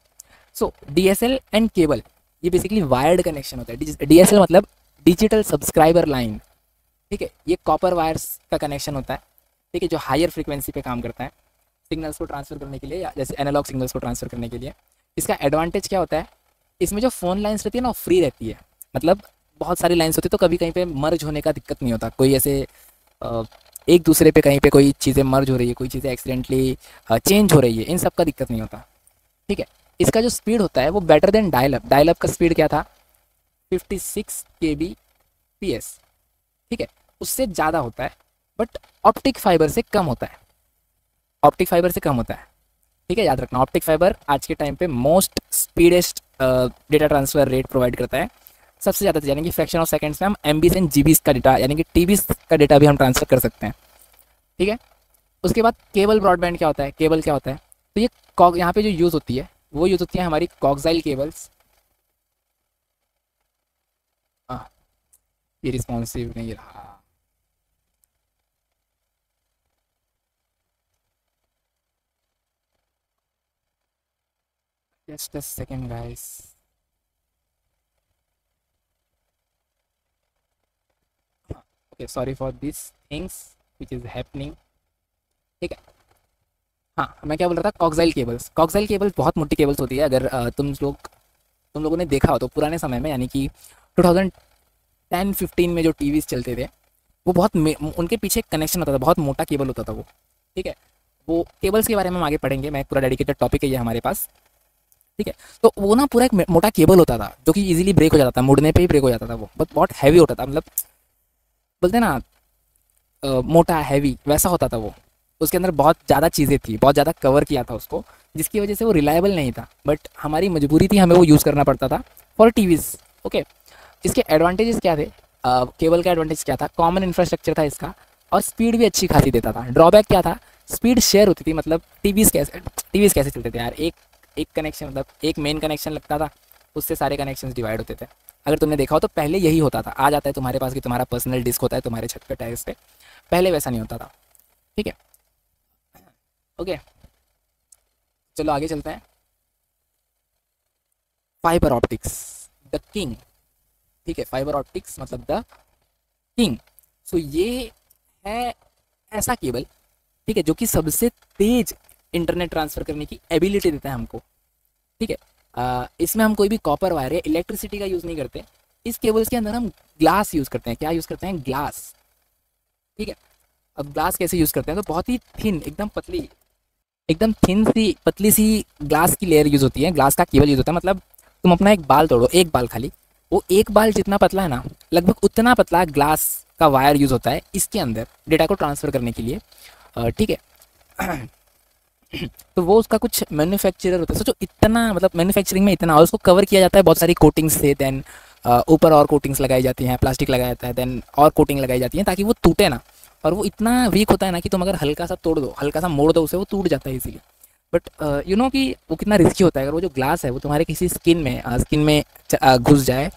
सो DSL एंड केबल, ये बेसिकली वायर्ड कनेक्शन होता है। DSL मतलब डिजिटल सब्सक्राइबर लाइन। ठीक है, ये कॉपर वायर्स का कनेक्शन होता है। ठीक है, जो हायर फ्रीक्वेंसी पे काम करता है सिग्नल्स को ट्रांसफ़र करने के लिए, या जैसे एनालॉग सिग्नल्स को ट्रांसफ़र करने के लिए। इसका एडवांटेज क्या होता है, इसमें जो फ़ोन लाइन्स रहती है ना वो फ्री रहती है, मतलब बहुत सारी लाइन्स होती है, तो कभी कहीं पे मर्ज होने का दिक्कत नहीं होता। कोई ऐसे अ, एक दूसरे पे कहीं पे कोई चीज़ें मर्ज हो रही है, कोई चीज़ें एक्सीडेंटली चेंज हो रही है, इन सब का दिक्कत नहीं होता। ठीक है, इसका जो स्पीड होता है वो better than dial up. Dial up का स्पीड क्या था, 56 kbps। ठीक है, उससे ज़्यादा होता है, बट ऑप्टिक फाइबर से कम होता है, ऑप्टिक फाइबर से कम होता है। ठीक है, याद रखना, ऑप्टिक फाइबर आज के टाइम पे most speedest data transfer rate provide करता है, सबसे ज़्यादा, यानी कि फ्रैक्शन ऑफ सेकंड्स में हम MBs एंड GBs का डेटा, यानी कि TBs का डेटा भी हम ट्रांसफ़र कर सकते हैं। ठीक है, उसके बाद केबल ब्रॉडबैंड क्या होता है, केबल क्या होता है, तो ये कॉग, यहाँ पे जो यूज़ होती है वो यूज़ होती है हमारी कॉक्साइल केबल्स। हाँ, ये रिस्पॉन्सिव नहीं रहा। Just a second guys. Okay, sorry for this things which is happening. ठीक है, हाँ, मैं क्या बोल रहा था, कॉक्साइल केबल्स। कॉक्साइल केबल्स बहुत मोटी केबल्स होती है। अगर तुम लोगों ने देखा हो तो पुराने समय में, यानी कि 2010-15 में जो टीवीज़ चलते थे, वो बहुत उनके पीछे एक कनेक्शन होता था, बहुत मोटा केबल होता था वो। ठीक है, वो केबल्स के बारे में हम आगे पढ़ेंगे, मैं पूरा डेडिकेटेड टॉपिक है ये हमारे पास। ठीक है, तो वो ना पूरा एक मोटा केबल होता था, जो कि इजीली ब्रेक हो जाता था, मुड़ने पे ही ब्रेक हो जाता था वो, बट बहुत हैवी होता था, मतलब बोलते हैं ना मोटा हैवी, वैसा होता था वो। उसके अंदर बहुत ज़्यादा चीज़ें थी, बहुत ज़्यादा कवर किया था उसको, जिसकी वजह से वो रिलायबल नहीं था, बट हमारी मजबूरी थी, हमें वो यूज़ करना पड़ता था फॉर टीवीज़। ओके, इसके एडवांटेजेस क्या थे, केबल का एडवांटेज क्या था, कॉमन इंफ्रास्ट्रक्चर था इसका, और स्पीड भी अच्छी खासी देता था। ड्रॉबैक क्या था, स्पीड शेयर होती थी, मतलब टीवीज़ कैसे चलते थे यार, एक एक कनेक्शन, मतलब एक मेन कनेक्शन लगता था, उससे सारे कनेक्शंस डिवाइड होते थे। अगर तुमने देखा हो तो पहले यही होता था, आ जाता है तुम्हारे पास कि तुम्हारा पर्सनल डिस्क होता है तुम्हारे छत पे, टेरेस पे, पहले वैसा नहीं होता था। ठीक है, ओके, चलो आगे चलते हैं। Fibre optics, the king. ठीक है, फाइबर ऑप्टिक्स मतलब द किंग। सो ये है ऐसा केबल, ठीक है, जो कि सबसे तेज इंटरनेट ट्रांसफर करने की एबिलिटी देता है हमको। ठीक है, इसमें हम कोई भी कॉपर वायर या इलेक्ट्रिसिटी का यूज़ नहीं करते। इस केबल्स के अंदर हम ग्लास यूज़ करते हैं। क्या यूज़ करते हैं, ग्लास। ठीक है, अब ग्लास कैसे यूज़ करते हैं, तो बहुत ही थिन, एकदम पतली, एकदम थिन सी पतली सी ग्लास की लेयर यूज़ होती है, ग्लास का केबल यूज़ होता है। मतलब तुम अपना एक बाल तोड़ो, एक बाल खाली, वो एक बाल जितना पतला है ना, लगभग उतना पतला ग्लास का वायर यूज़ होता है इसके अंदर डेटा को ट्रांसफ़र करने के लिए। ठीक है, तो वो उसका कुछ मैन्युफैक्चरर होता है, सोचो इतना, मतलब मैन्युफैक्चरिंग में इतना, और उसको कवर किया जाता है बहुत सारी कोटिंग्स से, देन ऊपर और कोटिंग्स लगाई जाती हैं, प्लास्टिक लगाया जाता है, देन और कोटिंग लगाई जाती है ताकि वो टूटे ना। और वो इतना वीक होता है ना कि तुम अगर हल्का सा तोड़ दो, हल्का सा मोड़ दो उसे, वो टूट जाता है इसीलिए। बट यू नो कि वो कितना रिस्की होता है, अगर वो जो ग्लास है वो तुम्हारे किसी स्किन में घुस जाए,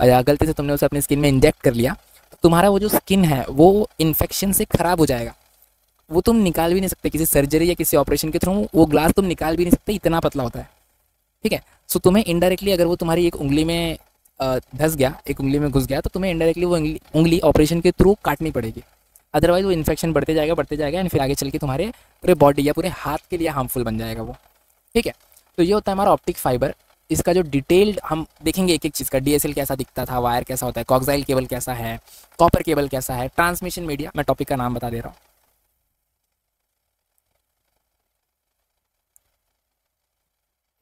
या गलती से तुमने उसे अपनी स्किन में इंजेक्ट कर लिया, तो तुम्हारा वो जो स्किन है वो इन्फेक्शन से ख़राब हो जाएगा। वो तुम निकाल भी नहीं सकते, किसी सर्जरी या किसी ऑपरेशन के थ्रू वो ग्लास तुम निकाल भी नहीं सकते, इतना पतला होता है। ठीक है, सो तुम्हें इनडायरेक्टली, अगर वो तुम्हारी एक उंगली में धंस गया, एक उंगली में घुस गया, तो तुम्हें इनडायरेक्टली वो उंगली ऑपरेशन के थ्रू काटनी पड़ेगी। अदरवाइज वो इन्फेक्शन बढ़ते जाएगा एंड फिर आगे चल के तुम्हारे पूरे बॉडी या पूरे हाथ के लिए हार्मफुल बन जाएगा वो। ठीक है, तो ये होता है हमारा ऑप्टिक फाइबर। इसका जो डिटेल्ड हम देखेंगे एक एक चीज़ का, DSL कैसा दिखता था, वायर कैसा होता है, कॉक्साइल केबल कैसा है, कॉपर केबल कैसा है, ट्रांसमिशन मीडिया, मैं टॉपिक का नाम बता दे रहा हूँ।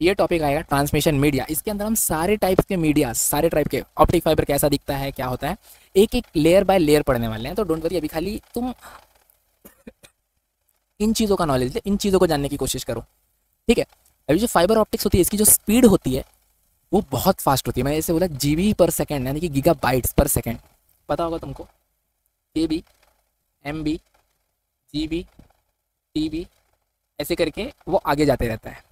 ये टॉपिक आएगा ट्रांसमिशन मीडिया। इसके अंदर हम सारे टाइप्स के मीडिया, सारे टाइप के, ऑप्टिक फाइबर कैसा दिखता है, क्या होता है, एक एक लेयर बाय लेयर पढ़ने वाले हैं। तो डोंट वरी, अभी खाली तुम इन चीज़ों का नॉलेज ले, इन चीज़ों को जानने की कोशिश करो। ठीक है, अभी जो फाइबर ऑप्टिक्स होती है, इसकी जो स्पीड होती है वो बहुत फास्ट होती है। मैंने जैसे बोला जीबी पर सेकेंड यानी कि गीगा बाइट्स पर सेकेंड, पता होगा तुमको। केबी, एमबी, जीबी, टीबी, ऐसे करके वो आगे जाते रहता है।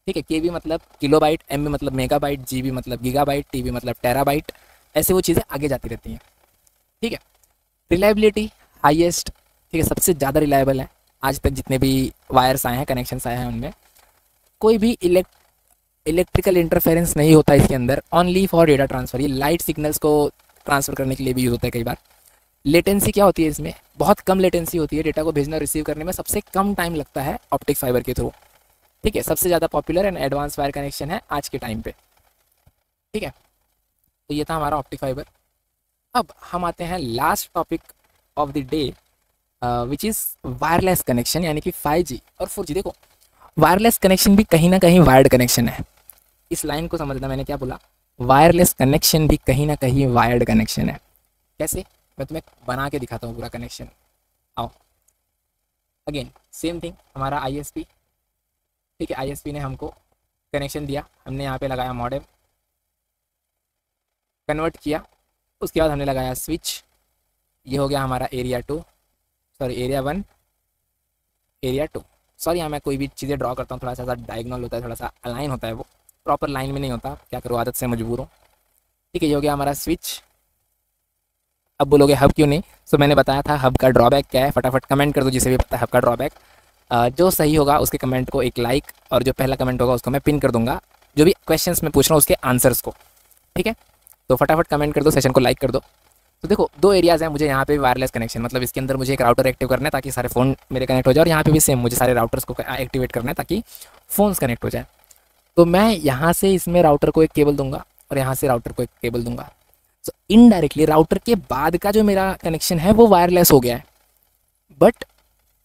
ठीक है, केबी मतलब किलोबाइट, एमबी मतलब मेगाबाइट, जीबी मतलब गीगाबाइट, टीबी मतलब टेराबाइट, ऐसे वो चीज़ें आगे जाती रहती हैं। ठीक है। रिलायबिलिटी हाईएस्ट, ठीक है, सबसे ज़्यादा रिलायबल है। आज तक जितने भी वायर्स आए हैं, कनेक्शंस आए हैं, उनमें कोई भी इलेक्ट्रिकल इंटरफेरेंस नहीं होता इसके अंदर। ओनली फॉर डेटा ट्रांसफर, ये लाइट सिग्नल्स को ट्रांसफर करने के लिए भी यूज़ होता है कई बार। लेटेंसी क्या होती है इसमें, बहुत कम लेटेंसी होती है। डेटा को भेजना रिसीव करने में सबसे कम टाइम लगता है ऑप्टिक फाइबर के थ्रू। ठीक है, सबसे ज़्यादा popular and advance wire connection है आज के टाइम पे। ठीक है, तो ये था हमारा ऑप्टिक फाइबर। अब हम आते हैं last topic of the day, which is wireless connection, यानी कि 5G और 4G। देखो, वायरलेस कनेक्शन भी कहीं ना कहीं वायर्ड कनेक्शन है। इस लाइन को समझना, मैंने क्या बोला, वायरलेस कनेक्शन भी कहीं ना कहीं वायर्ड कनेक्शन है। कैसे, मैं तुम्हें बना के दिखाता हूँ पूरा कनेक्शन। आओ, अगेन सेम थिंग, हमारा ISP। ठीक है, ISP ने हमको कनेक्शन दिया, हमने यहाँ पे लगाया मॉडेम, कन्वर्ट किया, उसके बाद हमने लगाया स्विच। ये हो गया हमारा area 2, sorry area 1, area 2। Sorry, यहाँ मैं कोई भी चीज़ें ड्रॉ करता हूँ थोड़ा सा डायगोनल होता है, थोड़ा सा अलाइन होता है, वो प्रॉपर लाइन में नहीं होता, क्या करूँ, आदत से मजबूर हूँ। ठीक है, ये हो गया हमारा स्विच। अब बोलोगे हब क्यों नहीं, सो मैंने बताया था हब का ड्रॉबैक क्या है। फटाफट कमेंट कर दो जिसे भी पता है हब का ड्रॉबैक। जो सही होगा उसके कमेंट को एक लाइक, और जो पहला कमेंट होगा उसको मैं पिन कर दूंगा, जो भी क्वेश्चंस मैं पूछ रहा हूँ उसके आंसर्स को। ठीक है, तो फटाफट कमेंट कर दो, सेशन को लाइक कर दो। तो देखो, दो एरियाज़ हैं मुझे यहाँ पे वायरलेस कनेक्शन, मतलब इसके अंदर मुझे एक राउटर एक्टिव करना है ताकि सारे फ़ोन मेरे कनेक्ट हो जाए, और यहाँ पे भी सेम मुझे सारे राउटर्स को एक्टिवेट करना है ताकि फ़ोन्स कनेक्ट हो जाए। तो मैं यहाँ से इसमें राउटर को एक केबल दूंगा और यहाँ से राउटर को एक केबल दूंगा। सो इनडायरेक्टली राउटर के बाद का जो मेरा कनेक्शन है वो वायरलेस हो गया है, बट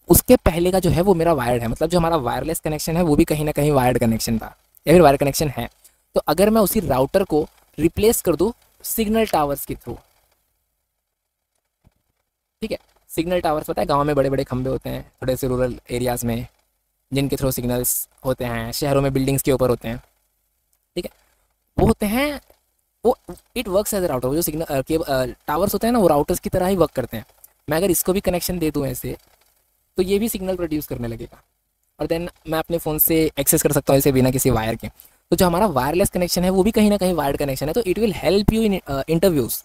उसके पहले का जो है वो मेरा वायर्ड है। मतलब जो हमारा वायरलेस कनेक्शन है वो भी कहीं ना कहीं वायर्ड कनेक्शन था, या फिर वायर कनेक्शन है। तो अगर मैं उसी राउटर को रिप्लेस कर दूँ सिग्नल टावर्स के थ्रू, ठीक है, सिग्नल टावर्स पता है, गाँव में बड़े बड़े खंभे होते हैं थोड़े से रूरल एरियाज़ में, जिनके थ्रू सिग्नल्स होते हैं, शहरों में बिल्डिंग्स के ऊपर होते हैं। ठीक है, वो होते हैं, वो it works as a router. वो जो सिग्नल के टावर्स होते हैं ना, वो राउटर्स की तरह ही वर्क करते हैं। मैं अगर इसको भी कनेक्शन दे दूँ ऐसे, तो ये भी सिग्नल प्रोड्यूस करने लगेगा, और देन मैं अपने फ़ोन से एक्सेस कर सकता हूँ इसे बिना किसी वायर के। तो जो हमारा वायरलेस कनेक्शन है वो भी कहीं ना कहीं वायर्ड कनेक्शन है। तो it will help you in interviews.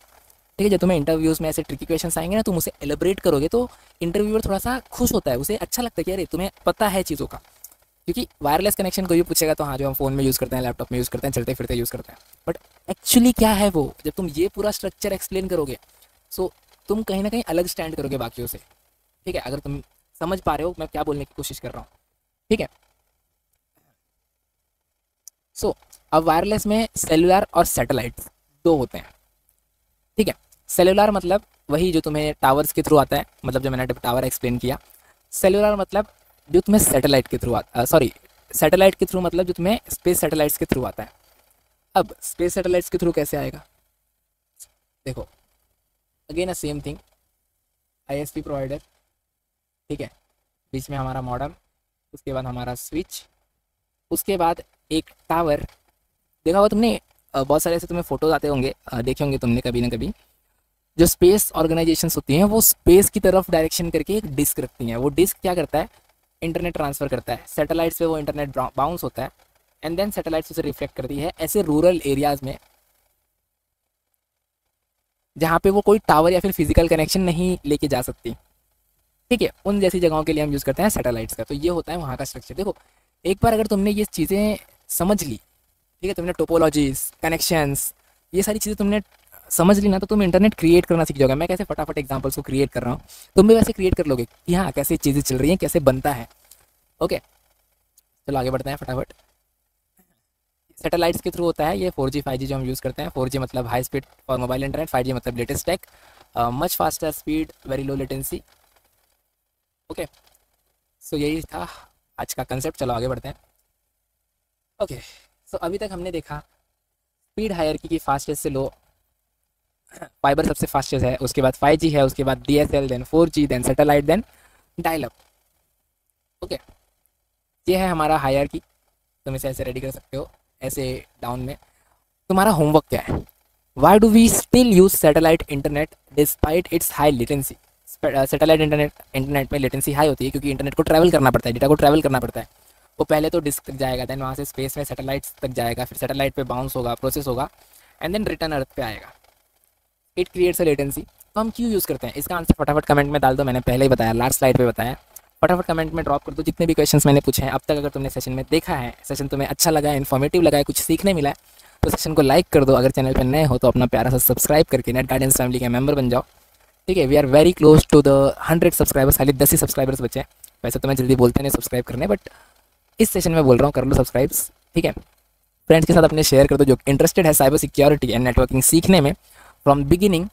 ठीक है, जब तुम्हें इंटरव्यूज़ में ऐसे ट्रिकी क्वेश्चन आएंगे ना, तुम उसे एलिब्रेट करोगे तो इंटरव्यूअर थोड़ा सा खुश होता है, उसे अच्छा लगता है कि अरे तुम्हें पता है चीज़ों का। क्योंकि वायरलेस कनेक्शन कोई भी पूछेगा तो हाँ, जो हम फ़ोन में यूज़ करते हैं, लैपटॉप में यूज़ करते हैं, चलते फिरते यूज़ करते हैं, बट एक्चुअली क्या है वो, जब तुम ये पूरा स्ट्रक्चर एक्सप्लेन करोगे, सो तुम कहीं ना कहीं अलग स्टैंड करोगे बाकियों से। ठीक है, अगर तुम समझ पा रहे हो मैं क्या बोलने की कोशिश कर रहा हूँ। ठीक है, सो अब वायरलेस में सेलुलर और सैटेलाइट दो होते हैं। ठीक है, सेलुलर मतलब वही जो तुम्हें टावर्स के थ्रू आता है, मतलब जो मैंने टावर एक्सप्लेन किया। सेलुलर मतलब जो तुम्हें सैटेलाइट के थ्रू आता, सॉरी, सैटेलाइट के थ्रू मतलब जो तुम्हें स्पेस सैटेलाइट्स के थ्रू आता है। अब स्पेस सैटेलाइट्स के थ्रू कैसे आएगा, देखो, again a same thing, ISP provider. ठीक है, बीच में हमारा मॉडेम, उसके बाद हमारा स्विच, उसके बाद एक टावर। देखा होगा तुमने, बहुत सारे ऐसे तुम्हें फोटोज आते होंगे, देखे होंगे तुमने कभी ना कभी, जो स्पेस ऑर्गेनाइजेशंस होती हैं वो स्पेस की तरफ डायरेक्शन करके एक डिस्क रखती हैं। वो डिस्क क्या करता है, इंटरनेट ट्रांसफ़र करता है सैटेलाइट्स पे, वो इंटरनेट बाउंस होता है एंड देन सैटेलाइट्स उसे रिफ्लेक्ट करती है ऐसे रूरल एरियाज़ में जहाँ पे वो कोई टावर या फिर फिजिकल कनेक्शन नहीं लेके जा सकती। ठीक है, उन जैसी जगहों के लिए हम यूज़ करते हैं सैटेलाइट्स का। तो ये होता है वहाँ का स्ट्रक्चर। देखो, एक बार अगर तुमने ये चीज़ें समझ ली, ठीक है, तुमने टोपोलॉजीज, कनेक्शंस, ये सारी चीज़ें तुमने समझ ली ना, तो तुम इंटरनेट क्रिएट करना सीख जाओगे। मैं कैसे फटाफट एग्जांपल्स को क्रिएट कर रहा हूँ, तुम भी वैसे क्रिएट कर लोगे कि हाँ कैसे चीज़ें चल रही हैं, कैसे बनता है। ओके, चलो आगे बढ़ते हैं फटाफट। सैटेलाइट्स के थ्रू होता है ये 4G 5G जो हम यूज़ करते हैं। 4G मतलब high speed for mobile internet, 5G मतलब latest tech, much faster speed, very low latency. Okay, so यही था आज का कंसेप्ट। चलो आगे बढ़ते हैं। ओके, सो अभी तक हमने देखा स्पीड हायरार्की की, फास्टेस्ट से लो, फाइबर सबसे फास्टेस्ट है, उसके बाद 5G है, उसके बाद DSL, then 4G, then satellite, then dial up. Okay, ये है हमारा हायरार्की। तुम इसे ऐसे रेडी कर सकते हो, ऐसे डाउन में। तुम्हारा होमवर्क क्या है? Why do we still use satellite internet despite its high latency? Satellite internet में लेटेंसी हाई होती है क्योंकि इंटरनेट को ट्रैवल करना पड़ता है, डेटा को ट्रैवल करना पड़ता है। वो पहले तो डिस्क तक जाएगा, देन वहाँ से स्पेस में सैटेलाइट्स तक जाएगा, फिर सैटेलाइट पे बाउंस होगा, प्रोसेस होगा, एंड देन रिटर्न अर्थ पे आएगा। It creates a latency. तो हम क्यों यूज़ करते हैं? इसका आंसर फटाफट कमेंट में डाल दो, मैंने पहले ही बताया, लास्ट स्लाइड पे बताया। फटाफट कमेंट में ड्रॉप कर दो जितने भी क्वेश्चंस मैंने पूछे हैं अब तक। अगर तुमने सेशन में देखा है, सेशन तुम्हें अच्छा लगा है, इन्फॉर्मेटिव लगा है, कुछ सीखने मिला है, तो सेशन को लाइक कर दो। अगर चैनल पर नए हो तो अपना प्यारा सा सब्सक्राइब करके नेट गार्डियंस फैमिली के मेंबर बन जाओ। ठीक है, we are very close to the 100 subscribers. खाली 10 ही सब्सक्राइबर्स बचे हैं। वैसे तो मैं जल्दी बोलते नहीं सब्सक्राइब करने, बट इस सेशन में बोल रहा हूँ, कर लो सब्सक्राइब्स। ठीक है, फ्रेंड्स के साथ अपने शेयर कर दो जो इंटरेस्टेड है साइबर सिक्योरिटी एंड नेटवर्किंग सीखने में फ्रॉम बिगिनिंग।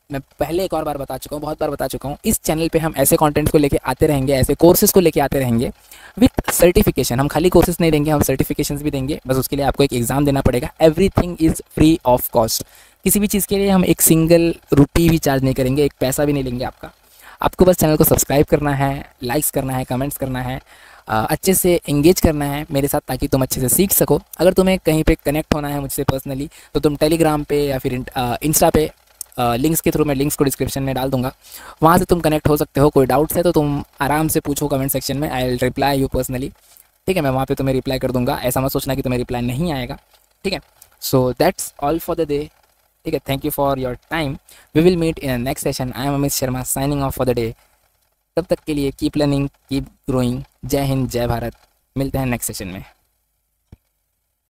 मैं पहले एक और बार बता चुका हूँ, बहुत बार बता चुका हूँ, इस चैनल पे हम ऐसे कंटेंट को लेके आते रहेंगे, ऐसे कोर्सेज को लेके आते रहेंगे विथ सर्टिफिकेशन। हम खाली कोर्सेज नहीं देंगे, हम सर्टिफिकेशंस भी देंगे। बस उसके लिए आपको एक एग्जाम देना पड़ेगा। Everything is free of cost. किसी भी चीज़ के लिए हम एक सिंगल रुपी भी चार्ज नहीं करेंगे, एक पैसा भी नहीं लेंगे आपका। आपको बस चैनल को सब्सक्राइब करना है, लाइक्स करना है, कमेंट्स करना है, अच्छे से एंगेज करना है मेरे साथ ताकि तुम अच्छे से सीख सको। अगर तुम्हें कहीं पे कनेक्ट होना है मुझसे पर्सनली तो तुम टेलीग्राम पे या फिर इंस्टा पे लिंक्स के थ्रू, मैं लिंक्स को डिस्क्रिप्शन में डाल दूंगा, वहाँ से तुम कनेक्ट हो सकते हो। कोई डाउट्स है तो तुम आराम से पूछो कमेंट सेक्शन में, I will reply you personally. ठीक है, मैं वहाँ पे तुम्हें रिप्लाई कर दूंगा, ऐसा मत सोचना कि तुम्हें रिप्लाई नहीं आएगा। ठीक है, so that's all for the day. ठीक है, thank you for your time. We will meet in next session. I am Amit Sharma signing off for the day. तब तक के लिए कीप लर्निंग, कीप ग्रोइंग। जय हिंद, जय भारत। मिलते हैं नेक्स्ट सेशन में।